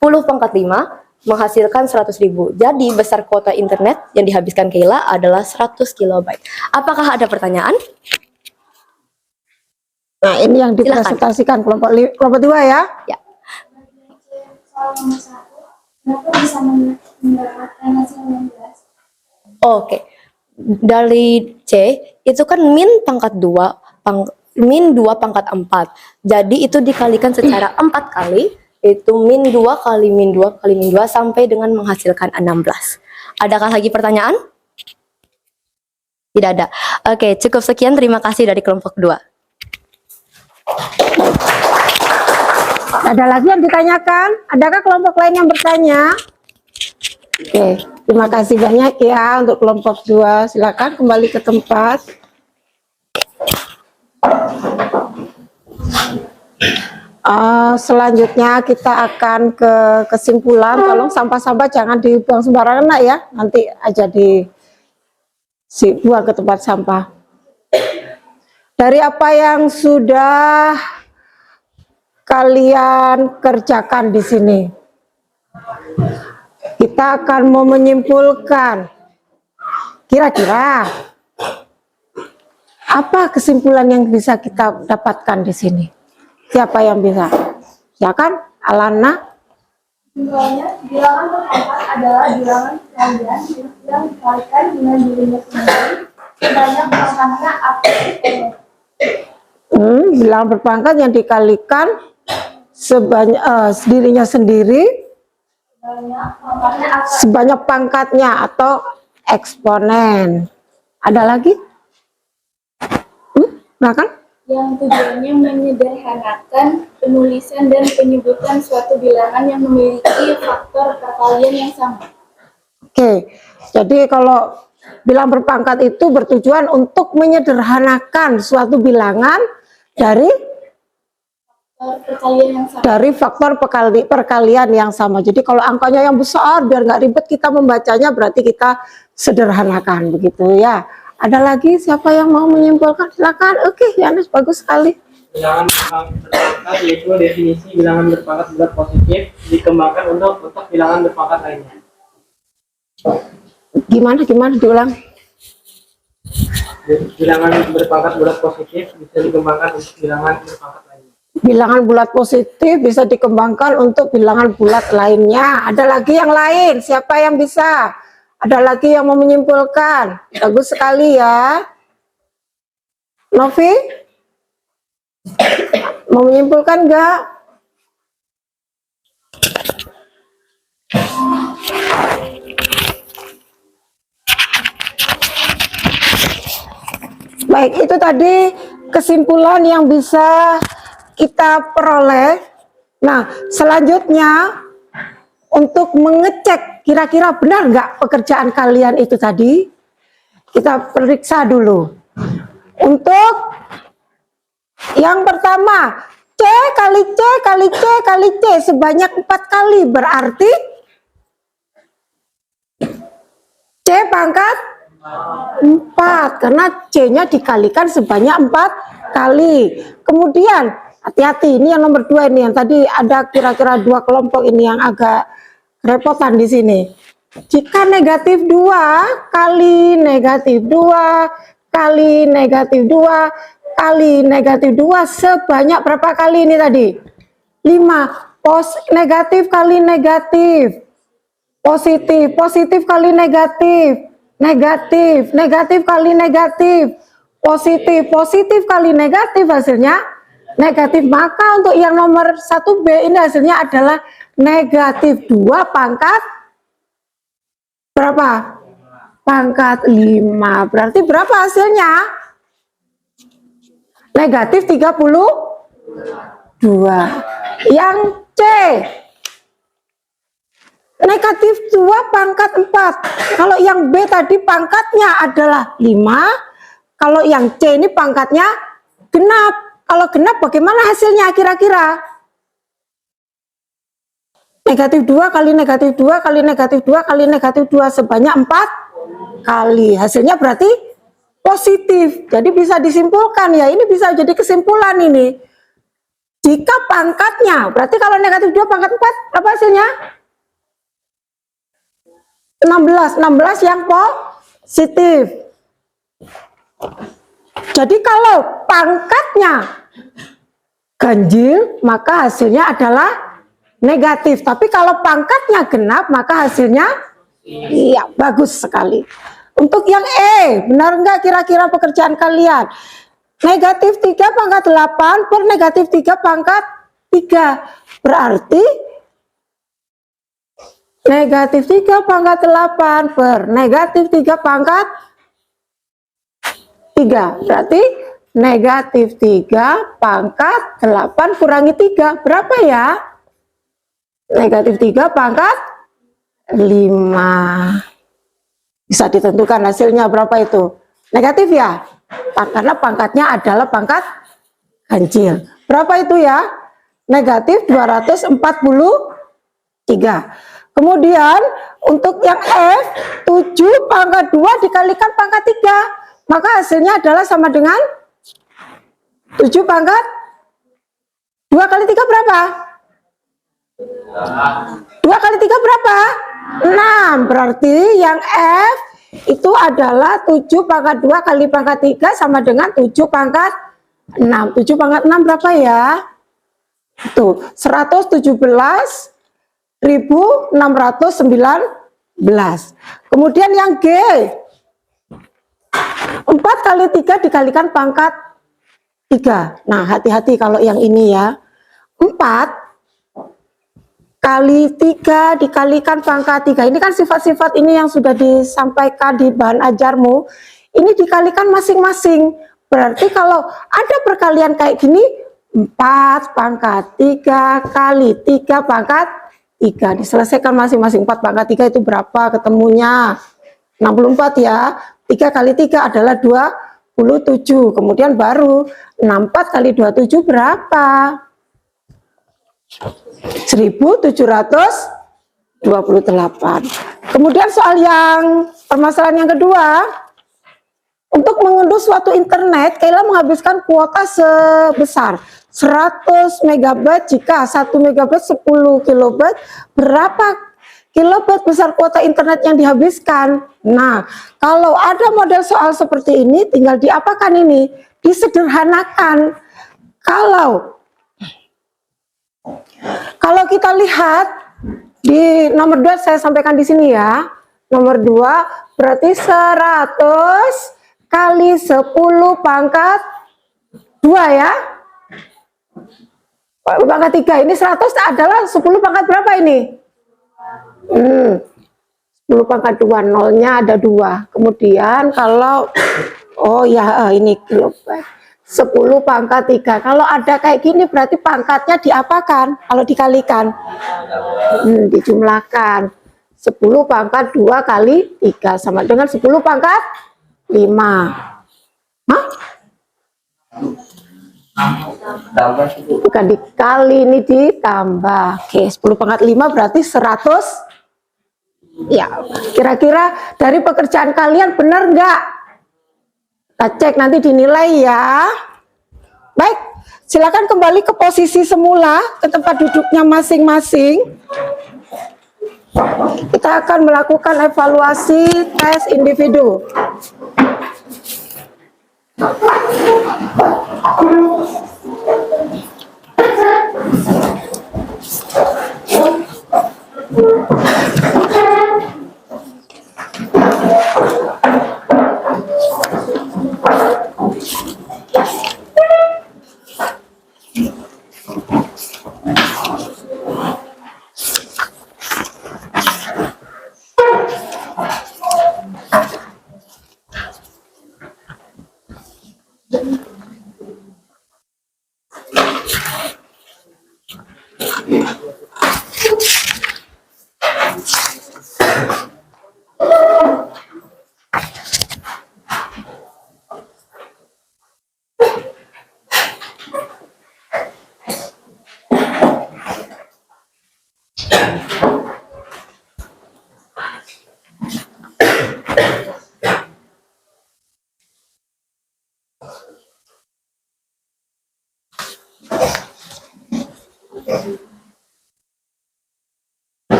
10 pangkat 5 menghasilkan 100.000. Jadi besar kuota internet yang dihabiskan Keila adalah 100 kilobyte. Apakah ada pertanyaan? Nah, ini yang dipresentasikan kelompok 2 ya. Ya. Soal nomor 1, kenapa bisa mendapatkan hasil 16? Oke. Dari C itu kan min pangkat 2, min 2 pangkat 4. Jadi itu dikalikan secara 4 kali, itu min 2 kali min 2 kali min 2 sampai dengan menghasilkan 16. Adakah lagi pertanyaan? Tidak ada. Oke, cukup sekian. Terima kasih dari kelompok 2. Ada lagi yang ditanyakan? Adakah kelompok lain yang bertanya? Oke, terima kasih banyak ya untuk kelompok 2. Silakan kembali ke tempat. Selanjutnya kita akan ke kesimpulan. Tolong sampah-sampah jangan dibuang sembarangan nak ya. Nanti aja buang ke tempat sampah. Dari apa yang sudah kalian kerjakan di sini, kita akan mau menyimpulkan kira-kira apa kesimpulan yang bisa kita dapatkan di sini. Siapa yang bisa? Silakan, Alana. Jumlahnya, bilangan perempat adalah bilangan kalian yang dikalikan dengan dirinya sendiri sebanyak pangkatnya apa? Bilangan berpangkat yang dikalikan dirinya sendiri sebanyak pangkatnya atau eksponen. Ada lagi? Nah kan? Yang tujuannya menyederhanakan penulisan dan penyebutan suatu bilangan yang memiliki faktor perkalian yang sama. Oke, jadi kalau bilang berpangkat itu bertujuan untuk menyederhanakan suatu bilangan dari Perkalian yang sama. faktor perkalian yang sama. Jadi kalau angkanya yang besar, biar nggak ribet kita membacanya, berarti kita sederhanakan begitu ya. Ada lagi siapa yang mau menyimpulkan? Silakan. Oke, Yanus, bagus sekali. Bilangan berpangkat yaitu definisi bilangan berpangkat bulat positif dikembangkan untuk bilangan berpangkat lainnya. Gimana diulang? Bilangan berpangkat bulat positif bisa dikembangkan untuk bilangan berpangkat lainnya. Bilangan bulat positif bisa dikembangkan untuk bilangan bulat lainnya. Ada lagi yang lain? Siapa yang bisa? Ada lagi yang mau menyimpulkan? Bagus sekali ya. Novi? Mau menyimpulkan enggak? Baik, itu tadi kesimpulan yang bisa kita peroleh. Nah, selanjutnya untuk mengecek kira-kira benar nggak pekerjaan kalian itu tadi, kita periksa dulu. Untuk yang pertama, C kali C kali C kali C sebanyak 4 kali, berarti C pangkat 4, karena C-nya dikalikan sebanyak 4 kali. Kemudian hati-hati, ini yang nomor 2 ini, yang tadi ada kira-kira 2 kelompok ini yang agak repotan di sini. Jika negatif 2 kali negatif 2 kali negatif 2 kali negatif 2 sebanyak berapa kali ini tadi? 5. Negatif kali negatif positif, positif kali negatif negatif, negatif kali negatif positif, positif kali negatif, hasilnya negatif. Maka untuk yang nomor 1B ini hasilnya adalah negatif 2 pangkat berapa? Pangkat 5. Berarti berapa hasilnya? Negatif 32. Yang C, negatif 2 pangkat 4. Kalau yang B tadi pangkatnya adalah 5. Kalau yang C ini pangkatnya genap. Kalau genap bagaimana hasilnya kira-kira? Negatif 2 kali negatif 2 kali negatif 2 kali negatif 2 sebanyak 4 kali. Hasilnya berarti positif. Jadi bisa disimpulkan ya, ini bisa jadi kesimpulan ini. Jika pangkatnya, berarti kalau negatif 2 pangkat 4, apa hasilnya? 16. 16 yang positif. Jadi kalau pangkatnya ganjil, maka hasilnya adalah negatif. Tapi kalau pangkatnya genap, maka hasilnya iya, bagus sekali. Untuk yang E, benar enggak kira-kira pekerjaan kalian? Negatif 3 pangkat 8 per negatif 3 pangkat 3. Berarti negatif 3 pangkat 8 per negatif 3 pangkat 3. Berarti negatif 3 pangkat 8 kurangi 3. Berapa ya? Negatif 3 pangkat 5. Bisa ditentukan hasilnya berapa itu? Negatif ya? Karena pangkatnya adalah pangkat ganjil. Berapa itu ya? Negatif 243. Kemudian untuk yang F, 7 pangkat 2 dikalikan pangkat 3. Maka hasilnya adalah sama dengan 7 pangkat 2 kali 3 berapa? 2 kali 3 berapa? 6. Berarti yang F itu adalah 7 pangkat 2 kali pangkat 3 sama dengan 7 pangkat 6. 7 pangkat 6 berapa ya? Itu 117.619. Kemudian yang G, 4 kali 3 dikalikan pangkat 3. Nah, hati-hati kalau yang ini ya. 4 kali 3 dikalikan pangkat 3. Ini kan sifat-sifat ini yang sudah disampaikan di bahan ajarmu. Ini dikalikan masing-masing. Berarti kalau ada perkalian kayak gini, 4 pangkat 3 kali 3 pangkat 3. Diselesaikan masing-masing. 4 pangkat 3 itu berapa ketemunya? 64 ya. 3 kali 3 adalah 27. Kemudian baru 64 kali 27 berapa? 1728. Kemudian soal yang permasalahan yang kedua, untuk mengunduh suatu internet, Kayla menghabiskan kuota sebesar 100 MB jika 1 MB 10 KB, berapa kilobyte besar kuota internet yang dihabiskan? Nah, kalau ada model soal seperti ini, tinggal diapakan ini? Disederhanakan. Kalau kita lihat di nomor 2, saya sampaikan di sini ya. Nomor 2 berarti 100 kali 10 pangkat 2 ya. Pangkat 3 ini 100 adalah 10 pangkat berapa ini? 10 pangkat 2, nolnya ada 2. Kemudian kalau ini kilobyte 10 pangkat 3. Kalau ada kayak gini berarti pangkatnya diapakan? Kalau dikalikan dijumlahkan. 10 pangkat 2 kali 3 sama dengan 10 pangkat 5. Hah? Bukan dikali, ini ditambah. Oke, 10 pangkat 5 berarti 100. Ya, kira-kira dari pekerjaan kalian benar nggak? Kita cek nanti dinilai ya. Baik, silakan kembali ke posisi semula, ke tempat duduknya masing-masing. Kita akan melakukan evaluasi tes individu.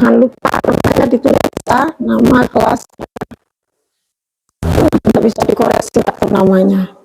Jangan lupa namanya ditulis ya, nama kelas. Tidak bisa dikoreksi atau namanya.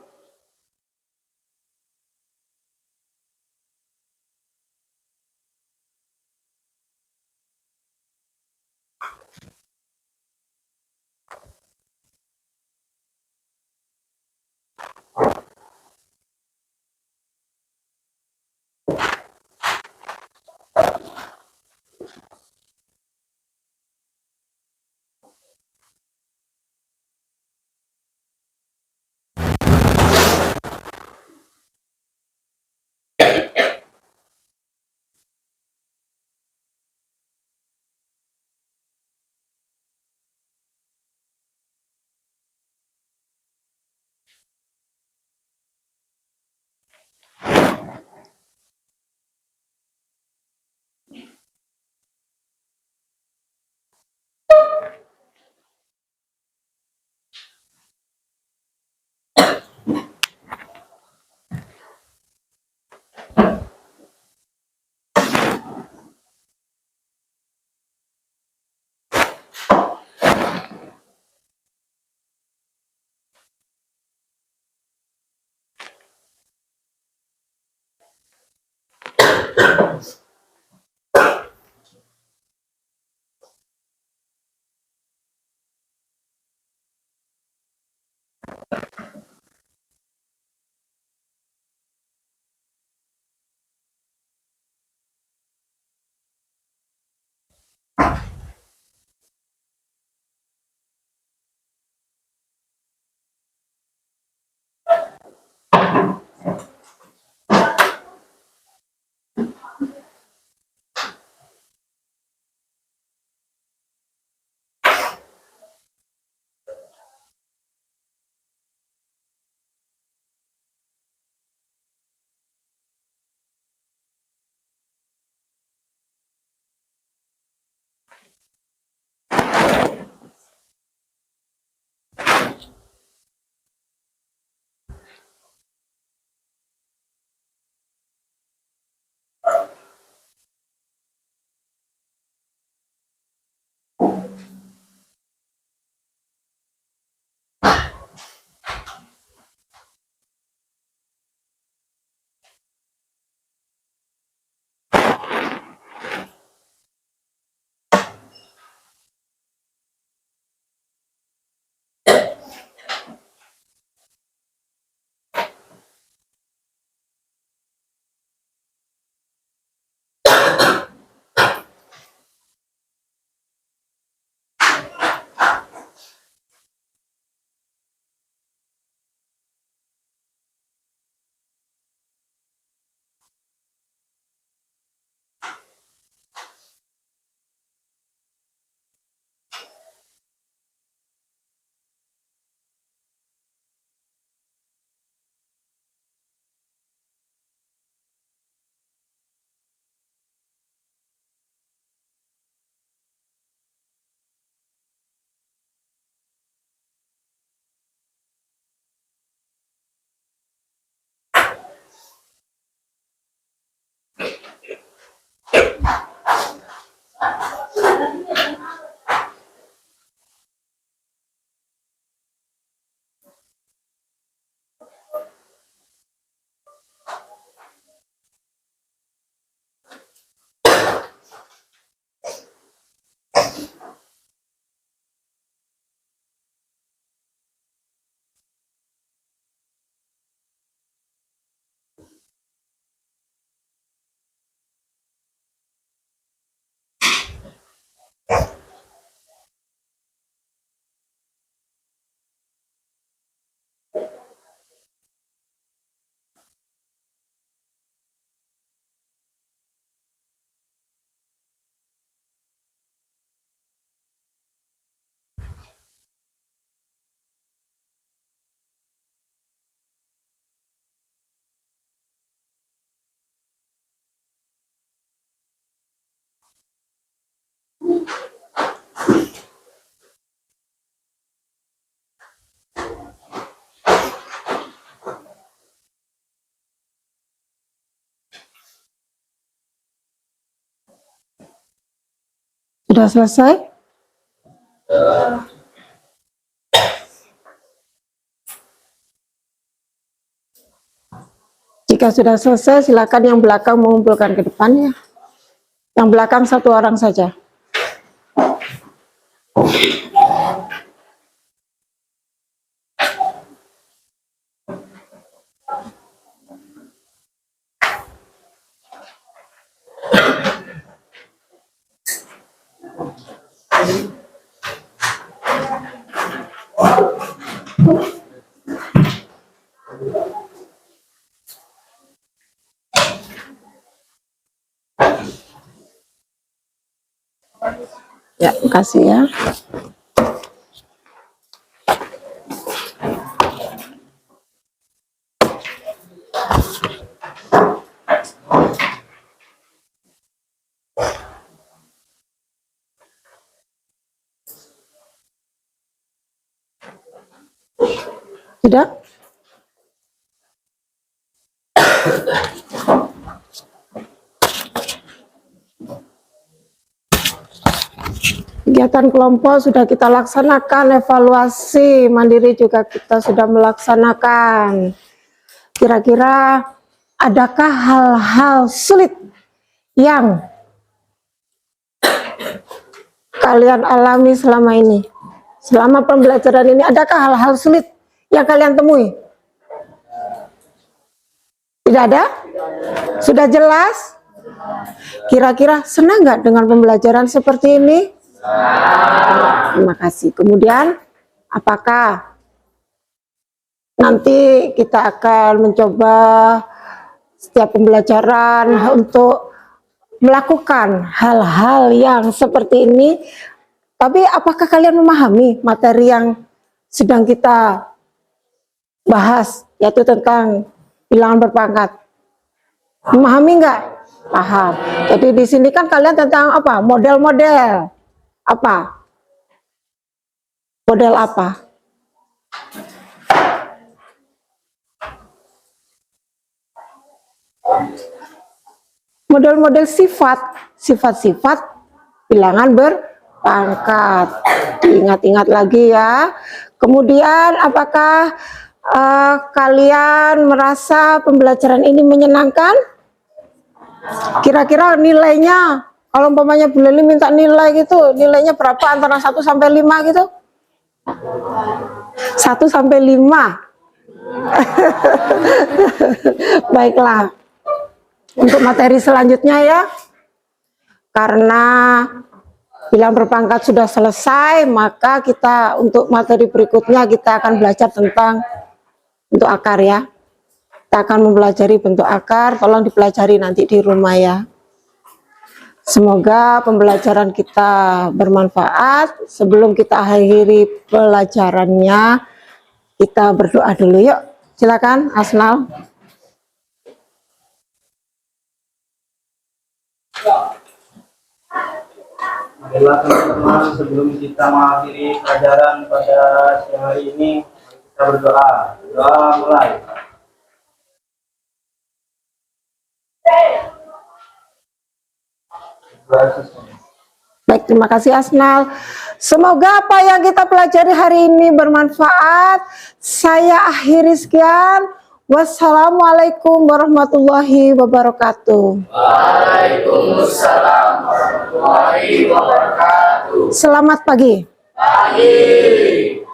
Sudah selesai? Jika sudah selesai, silakan yang belakang mengumpulkan ke depan ya. Yang belakang satu orang saja. Ya, makasih ya. Sudah? Kegiatan kelompok sudah kita laksanakan, evaluasi mandiri juga kita sudah melaksanakan. Kira-kira adakah hal-hal sulit yang kalian alami selama ini? Selama pembelajaran ini, adakah hal-hal sulit yang kalian temui? Tidak ada? Sudah jelas? Kira-kira senang nggak dengan pembelajaran seperti ini? Terima kasih. Kemudian, apakah nanti kita akan mencoba setiap pembelajaran untuk melakukan hal-hal yang seperti ini? Tapi apakah kalian memahami materi yang sedang kita bahas, yaitu tentang bilangan berpangkat? Memahami nggak? Paham. Jadi di sini kan kalian tentang apa? Model-model. Apa? Model apa? Model-model sifat-sifat bilangan berpangkat. Ingat-ingat lagi ya. Kemudian apakah kalian merasa pembelajaran ini menyenangkan? Kira-kira nilainya, kalau umpamanya Bu Leli minta nilai gitu, nilainya berapa antara 1 sampai 5 gitu? 1 sampai 5. Baiklah. Untuk materi selanjutnya ya, karena bilangan berpangkat sudah selesai, maka kita untuk materi berikutnya kita akan belajar tentang bentuk akar ya. Kita akan mempelajari bentuk akar, tolong dipelajari nanti di rumah ya. Semoga pembelajaran kita bermanfaat. Sebelum kita akhiri pelajarannya, kita berdoa dulu yuk. Silakan Asnal. Baiklah teman-teman, sebelum kita mengakhiri pelajaran pada siang hari ini, kita berdoa. Doa mulai. Baik, terima kasih Asnal. Semoga apa yang kita pelajari hari ini bermanfaat. Saya akhiri sekian. Wassalamualaikum warahmatullahi wabarakatuh. Waalaikumsalam warahmatullahi wabarakatuh. Selamat pagi. Pagi.